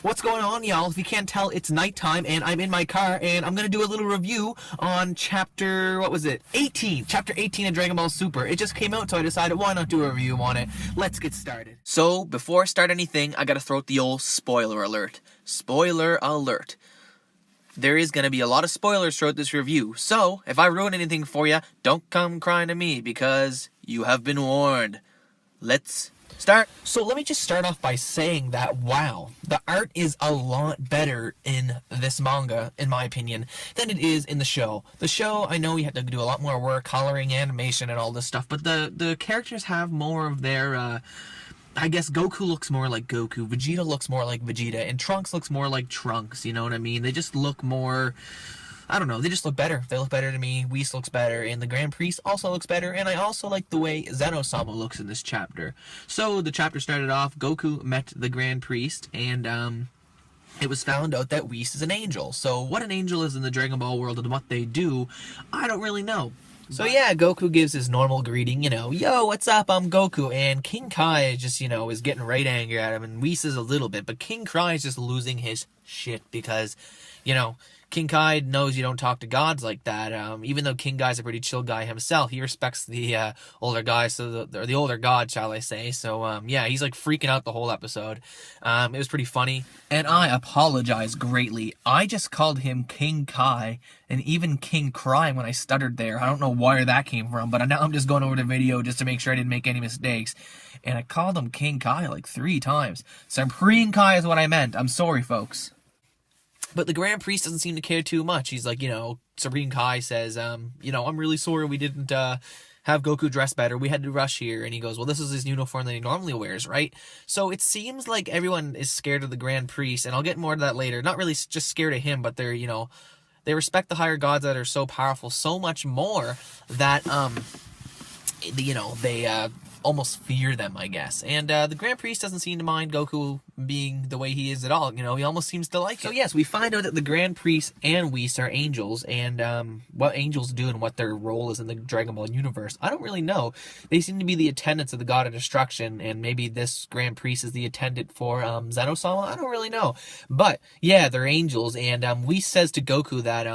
What's going on, y'all? If you can't tell, it's nighttime, and I'm in my car, and I'm gonna do a little review on chapter, 18. Chapter 18 of Dragon Ball Super. It just came out, so I decided, why not do a review on it? Let's get started. So, before I start anything, I gotta throw out the old spoiler alert. Spoiler alert. There is gonna be a lot of spoilers throughout this review, so, if I ruin anything for you, don't come crying to me, because you have been warned. Let's start. So let me just start off by saying that, wow, the art is a lot better in this manga, in my opinion, than it is in the show. The show, I know you have to do a lot more work, coloring, animation, and all this stuff, but the characters have more of their, I guess Goku looks more like Goku, Vegeta looks more like Vegeta, and Trunks looks more like Trunks, you know what I mean? They just look more, I don't know, they just look better. They look better to me. Whis looks better, and the Grand Priest also looks better, and I also like the way Zeno-sama looks in this chapter. So the chapter started off, Goku met the Grand Priest, and it was found out that Whis is an angel. So what an angel is in the Dragon Ball world and what they do, I don't really know. So yeah, Goku gives his normal greeting, yo, what's up, I'm Goku, and King Kai just, is getting right angry at him, and Whis is a little bit, but King Kai is just losing his shit because, King Kai knows you don't talk to gods like that. Even though King Kai's a pretty chill guy himself, he respects the older guys, or the older god, shall I say. So yeah, he's like freaking out the whole episode. It was pretty funny, and I apologize greatly. I just called him King Kai, and even King Cry when I stuttered there. I don't know where that came from, but now I'm just going over the video just to make sure I didn't make any mistakes. And I called him King Kai like 3 times. Supreme Kai is what I meant. I'm sorry, folks. But the Grand Priest doesn't seem to care too much. He's like, Supreme Kai says, I'm really sorry we didn't have Goku dress better. We had to rush here. And he goes, well, this is his uniform that he normally wears, right? So it seems like everyone is scared of the Grand Priest, and I'll get more to that later. Not really just scared of him, but they're, they respect the higher gods that are so powerful so much more that, they almost fear them, I guess. And the Grand Priest doesn't seem to mind Goku being the way he is at all. He almost seems to like it. So yes, we find out that the Grand Priest and Whis are angels, and what angels do and what their role is in the Dragon Ball universe, I don't really know. They seem to be the attendants of the God of Destruction, and maybe this Grand Priest is the attendant for Zeno-sama. I don't really know. But yeah, they're angels, and Whis says to Goku that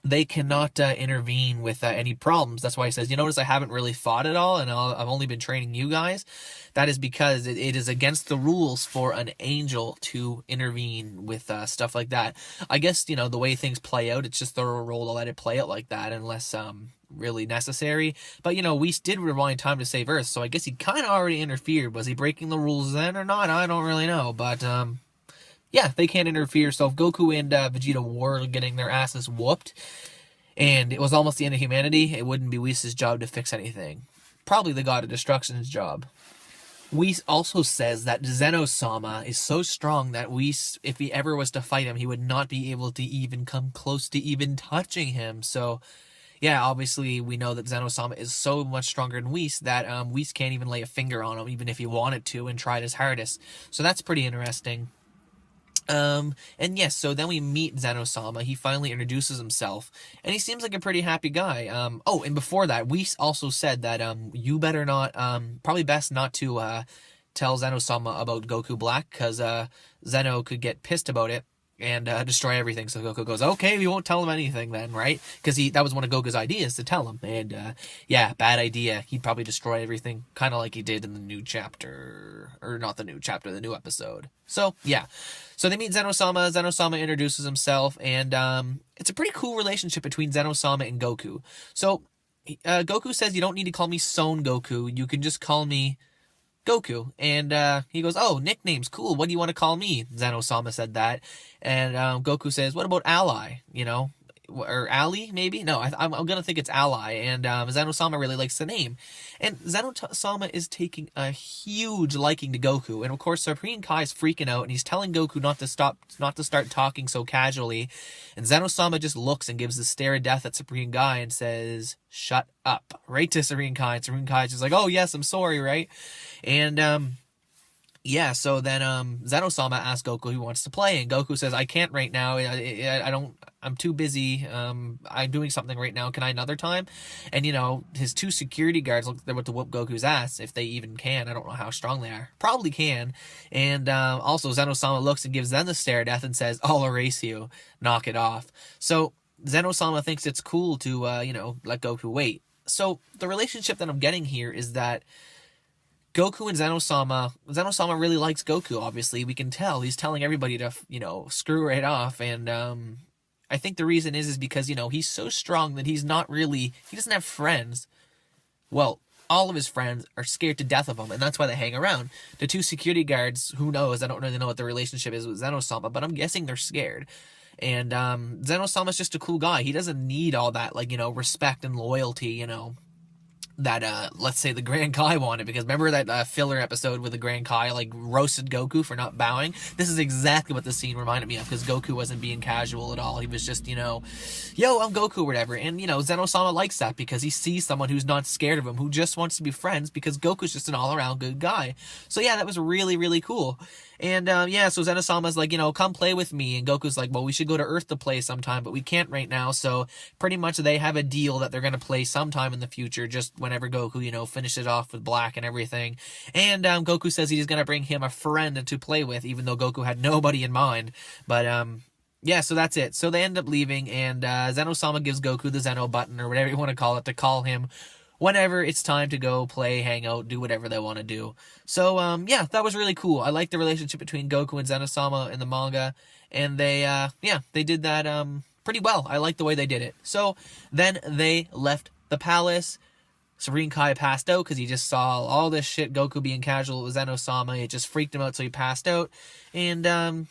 they cannot intervene with any problems. That's why he says, you notice I haven't really fought at all, and I've only been training you guys. That is because it is against the rules for an angel to intervene with stuff like that. I guess, the way things play out, it's just their role to let it play out like that, unless really necessary. But, Whis did rewind time to save Earth, so I guess he kind of already interfered. Was he breaking the rules then or not? I don't really know, but yeah, they can't interfere. So if Goku and Vegeta were getting their asses whooped, and it was almost the end of humanity, it wouldn't be Whis' job to fix anything. Probably the God of Destruction's job. Whis also says that Zeno-sama is so strong that Whis, if he ever was to fight him, he would not be able to even come close to even touching him. So yeah, obviously we know that Zeno-sama is so much stronger than Whis that Whis can't even lay a finger on him, even if he wanted to and tried his hardest. So that's pretty interesting. And yes, so then we meet Zeno-sama. He finally introduces himself, and he seems like a pretty happy guy. Oh, and before that, Whis also said that, you better not, probably best not to, tell Zeno-sama about Goku Black, because, Zeno could get pissed about it and destroy everything. So Goku goes, okay, we won't tell him anything then, right? Because that was one of Goku's ideas, to tell him. And yeah, bad idea. He'd probably destroy everything, kind of like he did in the new chapter, or not the new chapter, the new episode. So yeah, so they meet Zeno-sama. Zeno-sama introduces himself, and it's a pretty cool relationship between Zeno-sama and Goku. So Goku says, you don't need to call me Son Goku, you can just call me Goku. And he goes, oh, nicknames, cool, what do you want to call me? Zeno-sama said that. And Goku says, what about Ally? Or Ali, maybe? No, I'm gonna think it's Ally. And Zeno-sama really likes the name. And Zeno-sama is taking a huge liking to Goku. And of course, Supreme Kai is freaking out, and he's telling Goku not to start talking so casually. And Zeno-sama just looks and gives the stare of death at Supreme Kai and says, shut up, right to Supreme Kai. And Supreme Kai is just like, oh yes, I'm sorry, right? And yeah, so then Zeno-sama asks Goku who wants to play, and Goku says, I can't right now. I don't. I'm too busy. I'm doing something right now. Can I another time? And his two security guards look about to whoop Goku's ass if they even can. I don't know how strong they are. Probably can. And also Zeno-sama looks and gives them the stare death and says, I'll erase you. Knock it off. So Zeno-sama thinks it's cool to let Goku wait. So the relationship that I'm getting here is that Goku and Zeno-sama really likes Goku, obviously. We can tell. He's telling everybody to, screw right off. And I think the reason is because, he's so strong that he doesn't have friends. Well, all of his friends are scared to death of him, and that's why they hang around. The two security guards, who knows? I don't really know what the relationship is with Zeno-sama, but I'm guessing they're scared. And Zeno-sama's just a cool guy. He doesn't need all that, respect and loyalty, that let's say the Grand Kai wanted, because remember that filler episode with the Grand Kai roasted Goku for not bowing? This is exactly what the scene reminded me of, because Goku wasn't being casual at all. He was just yo, I'm Goku or whatever. And Zeno-sama likes that because he sees someone who's not scared of him, who just wants to be friends, because Goku's just an all-around good guy. So yeah, that was really, really cool. And so Zeno-sama's like, come play with me, and Goku's like, well, we should go to Earth to play sometime, but we can't right now. So pretty much they have a deal that they're going to play sometime in the future, just whenever Goku, finishes off with Black and everything. And Goku says he's going to bring him a friend to play with, even though Goku had nobody in mind. But yeah, so that's it. So they end up leaving, and Zeno-sama gives Goku the Zeno button, or whatever you want to call it, to call him whenever it's time to go play, hang out, do whatever they want to do. So, yeah, that was really cool. I like the relationship between Goku and Zeno-sama in the manga, and they did that pretty well. I like the way they did it. So, then they left the palace. Supreme Kai passed out because he just saw all this shit, Goku being casual with Zeno-sama. It just freaked him out, so he passed out. And,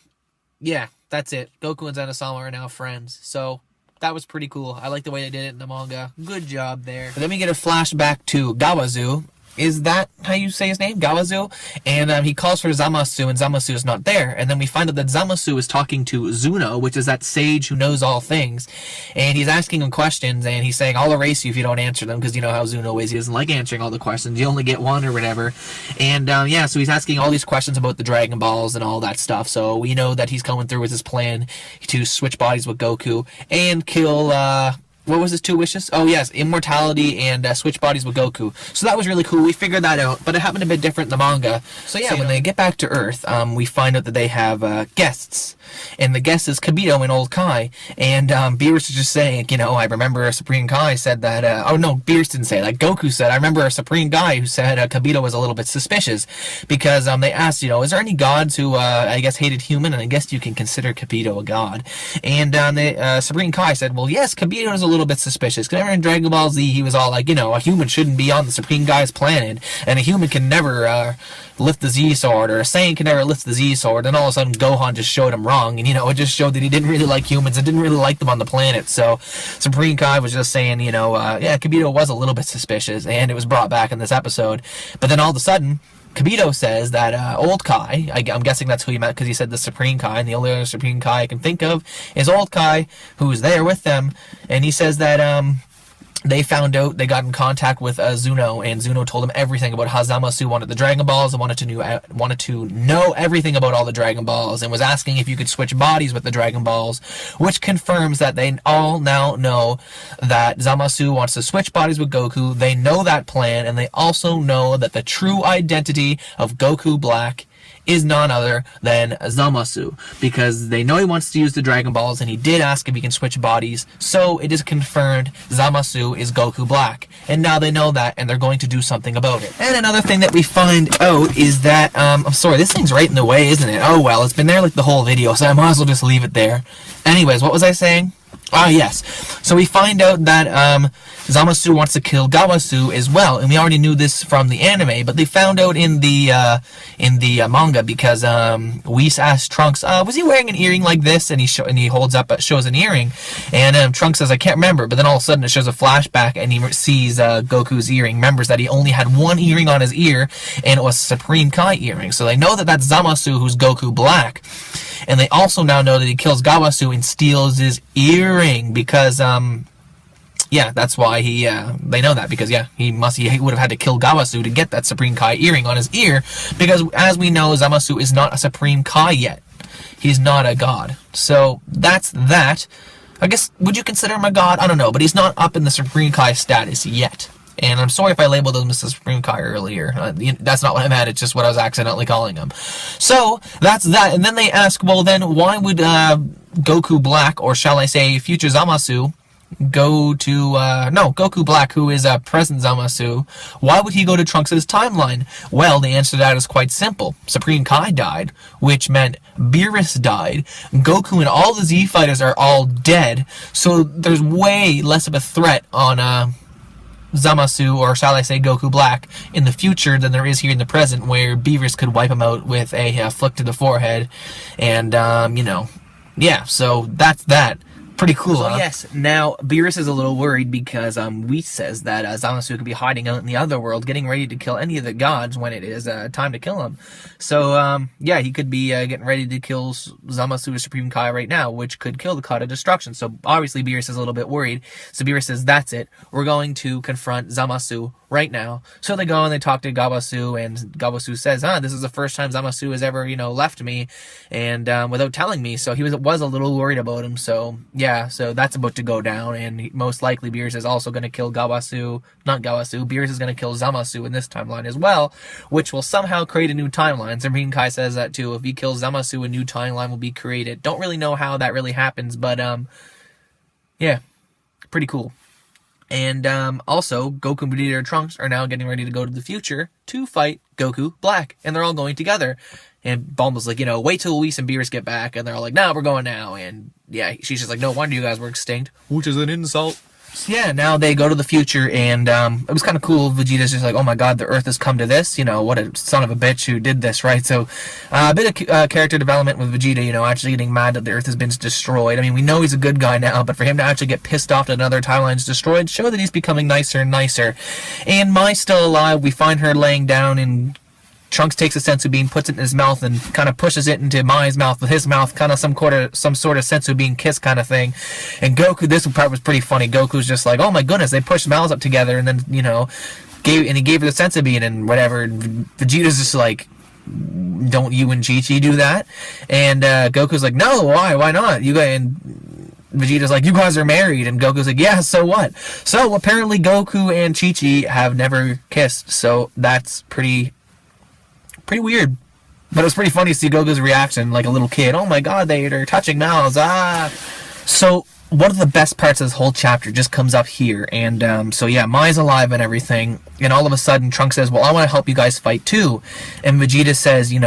yeah, that's it. Goku and Zeno-sama are now friends. So that was pretty cool. I like the way they did it in the manga. Good job there. But then we get a flashback to Gawazu. Is that how you say his name? Gawazu? And he calls for Zamasu, and Zamasu is not there. And then we find out that Zamasu is talking to Zuno, which is that sage who knows all things. And he's asking him questions, and he's saying, I'll erase you if you don't answer them, because you know how Zuno is. He doesn't like answering all the questions. You only get one or whatever. And, so he's asking all these questions about the Dragon Balls and all that stuff. So we know that he's coming through with his plan to switch bodies with Goku and kill, what was his two wishes? Oh, yes, immortality and switch bodies with Goku. So that was really cool. We figured that out, but it happened a bit different in the manga. So yeah, when they get back to Earth, we find out that they have guests. And the guest is Kibito and Old Kai. And Beerus is just saying, I remember Supreme Kai said that, oh no, Beerus didn't say that. Goku said, I remember a Supreme Kai who said Kibito was a little bit suspicious. Because they asked, is there any gods who, I guess, hated human? And I guess you can consider Kibito a god. And the Supreme Kai said, well, yes, Kibito is a little bit suspicious. Because in Dragon Ball Z, he was all like, a human shouldn't be on the Supreme Kai's planet, and a human can never lift the Z sword, or a Saiyan can never lift the Z sword. And all of a sudden, Gohan just showed him wrong, and it just showed that he didn't really like humans and didn't really like them on the planet. So Supreme Kai was just saying, yeah, Kibito was a little bit suspicious, and it was brought back in this episode. But then all of a sudden, Kibito says that Old Kai, I'm guessing that's who he meant because he said the Supreme Kai, and the only other Supreme Kai I can think of is Old Kai, who's there with them, and he says that they found out, they got in contact with Zuno, and Zuno told him everything about how Zamasu wanted the Dragon Balls and wanted to know everything about all the Dragon Balls, and was asking if you could switch bodies with the Dragon Balls, which confirms that they all now know that Zamasu wants to switch bodies with Goku. They know that plan, and they also know that the true identity of Goku Black is none other than Zamasu, because they know he wants to use the Dragon Balls, and he did ask if he can switch bodies, so it is confirmed Zamasu is Goku Black. And now they know that, and they're going to do something about it. And another thing that we find out is that, I'm sorry, this thing's right in the way, isn't it? Oh well, it's been there like the whole video, so I might as well just leave it there. Anyways, what was I saying? Ah, yes. So we find out that Zamasu wants to kill Gawasu as well, and we already knew this from the anime, but they found out in the manga because Whis asked Trunks, was he wearing an earring like this? And he holds up, shows an earring, and Trunks says, I can't remember. But then all of a sudden it shows a flashback, and he sees Goku's earring, remembers that he only had one earring on his ear, and it was a Supreme Kai earring. So they know that that's Zamasu, who's Goku Black. And they also now know that he kills Gawasu and steals his earring because, yeah, that's why they know that, because he would have had to kill Gawasu to get that Supreme Kai earring on his ear, because as we know, Zamasu is not a Supreme Kai yet. He's not a god. So that's that. I guess, would you consider him a god? I don't know, but he's not up in the Supreme Kai status yet. And I'm sorry if I labeled him Mr. Supreme Kai earlier. That's not what I meant. It's just what I was accidentally calling him. So, that's that. And then they ask, well, then, why would Goku Black, or shall I say future Zamasu, go to... Goku Black, who is present Zamasu, why would he go to Trunks' timeline? Well, the answer to that is quite simple. Supreme Kai died, which meant Beerus died. Goku and all the Z Fighters are all dead, so there's way less of a threat on... Zamasu, or shall I say Goku Black, in the future than there is here in the present, where Beerus could wipe him out with a flick to the forehead, and, so that's that. Pretty cool, huh? Yes, now, Beerus is a little worried because, Whis says that Zamasu could be hiding out in the other world, getting ready to kill any of the gods when it is time to kill him. So, he could be getting ready to kill Zamasu Supreme Kai right now, which could kill the God of Destruction. So, obviously, Beerus is a little bit worried. So, Beerus says, that's it. We're going to confront Zamasu right now. So they go and they talk to Gawasu, and Gawasu says, this is the first time Zamasu has ever, left me, and without telling me. So he was a little worried about him. So yeah, so that's about to go down, and most likely Beerus is also going to kill Beerus is going to kill Zamasu in this timeline as well, which will somehow create a new timeline. Supreme Kai says that too. If he kills Zamasu, a new timeline will be created. Don't really know how that really happens, but yeah, pretty cool. And also, Goku, Vegeta, and Trunks are now getting ready to go to the future to fight Goku Black. And they're all going together. And Bulma's like, wait till Whis and Beerus get back. And they're all like, nah, we're going now. And yeah, she's just like, no wonder you guys were extinct. Which is an insult. So yeah, now they go to the future, and it was kind of cool. Vegeta's just like, oh my god, the Earth has come to this. What a son of a bitch who did this, right? So a bit of character development with Vegeta, actually getting mad that the Earth has been destroyed. I mean, we know he's a good guy now, but for him to actually get pissed off that another timeline's destroyed, show that he's becoming nicer and nicer. And Mai's still alive. We find her laying down, and Trunks takes a senzu bean, puts it in his mouth, and kind of pushes it into Mai's mouth with his mouth, kind of some sort of senzu bean kiss kind of thing. And Goku, this part was pretty funny. Goku's just like, oh my goodness, they pushed mouths up together, and then he gave her the senzu bean and whatever. And Vegeta's just like, don't you and Chi-Chi do that? And Goku's like, no, why not? You guys. And Vegeta's like, you guys are married, and Goku's like, yeah, so what? So apparently Goku and Chi-Chi have never kissed, so that's pretty weird. But it was pretty funny to see Goku's reaction, like a little kid. Oh my god, they're touching mouths. So one of the best parts of this whole chapter just comes up here. And so yeah, Mai's alive and everything. And all of a sudden, Trunks says, well, I want to help you guys fight too. And Vegeta says, you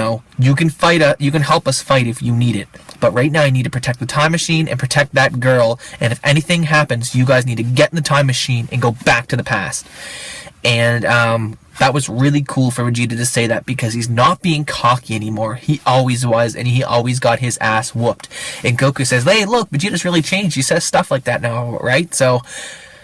can help us fight if you need it. But right now, you need to protect the time machine and protect that girl. And if anything happens, you guys need to get in the time machine and go back to the past. And that was really cool for Vegeta to say that, because he's not being cocky anymore. He always was, and he always got his ass whooped. And Goku says, hey, look, Vegeta's really changed. He says stuff like that now, right? So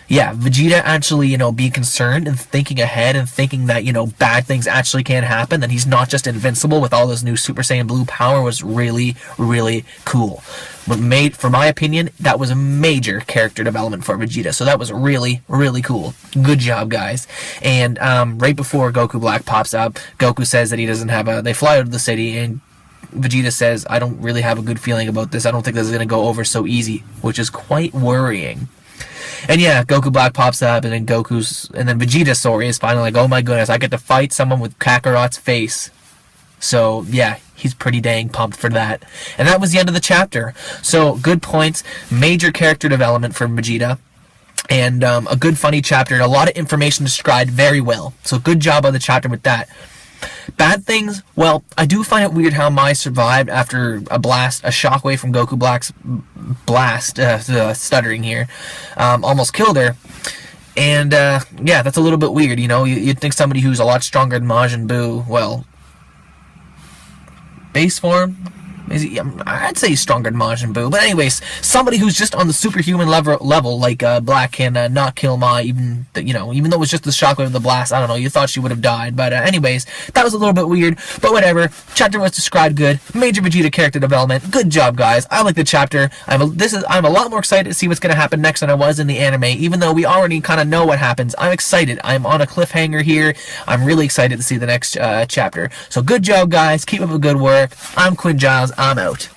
yeah, Vegeta actually, being concerned and thinking ahead and thinking that, bad things actually can happen, that he's not just invincible with all this new Super Saiyan Blue power, was really, really cool. For my opinion, that was a major character development for Vegeta, so that was really, really cool. Good job, guys. And right before Goku Black pops up, Goku says that he doesn't have they fly out of the city, and Vegeta says, I don't really have a good feeling about this. I don't think this is going to go over so easy, which is quite worrying. And yeah, Goku Black pops up, and then Vegeta's story is finally like, oh my goodness, I get to fight someone with Kakarot's face. So yeah, he's pretty dang pumped for that. And that was the end of the chapter. So good points, major character development for Vegeta, and a good funny chapter, and a lot of information described very well. So good job on the chapter with that. Bad things, well, I do find it weird how Mai survived after a shockwave from Goku Black's blast, stuttering here, almost killed her. And, yeah, that's a little bit weird, you'd think somebody who's a lot stronger than Majin Buu, well, base form, I'd say he's stronger than Majin Buu. But anyways, somebody who's just on the superhuman level like Black can not kill Ma, even though it was just the shockwave of the blast. I don't know. You thought she would have died, but anyways, that was a little bit weird. But whatever. Chapter was described good. Major Vegeta character development. Good job, guys. I like the chapter. I'm a lot more excited to see what's gonna happen next than I was in the anime. Even though we already kind of know what happens, I'm excited. I'm on a cliffhanger here. I'm really excited to see the next chapter. So good job, guys. Keep up the good work. I'm Quinn Giles. I'm out.